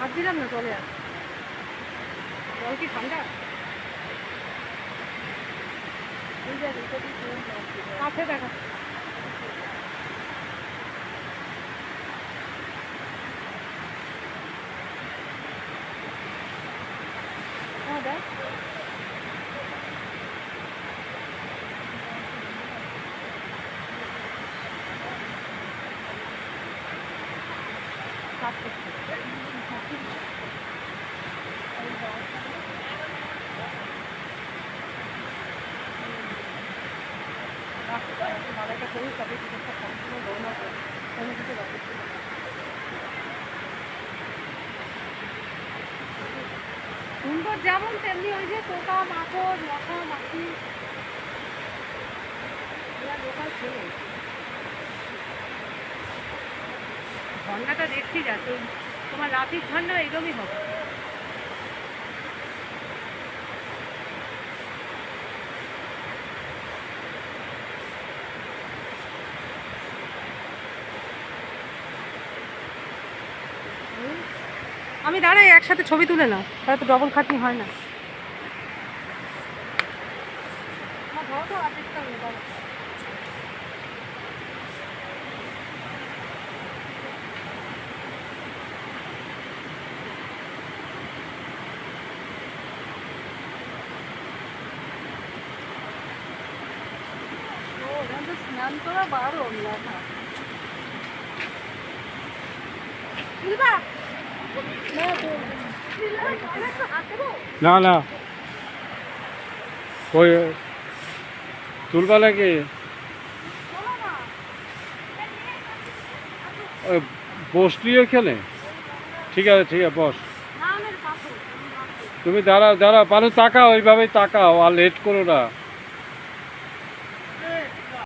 হাত দিলাম না জলে, আর জল কি ঠান্ডা? কাছে দেখা দেখ। মালাইটা করি তবে টিকিটটা সম্পূর্ণ গণনা করি, কোনো কিছু ব্যবস্থা সুন্দর যেমন তেমনি ওই যে পোকা মাকড় মশা মাছি এরা লোকাল ছেলে। ঝর্ণাটা দেখছি যাচ্ছে, তোমার রাতের ঝর্ণা এরকমই হবে। আমি দাঁড়াই, একসাথে ছবি তুলে নাও, তাহলে তো ডবল খাটনি হয় না। স্নান করা বারণ লেখা। না না ওই তুলবা নাকি? বসলি ওইখানে? ঠিক আছে ঠিক আছে, বস। তুমি দাঁড়াও দাঁড়াও, পানু তাকাও, ওইভাবেই তাকাও, আর লেট করো না।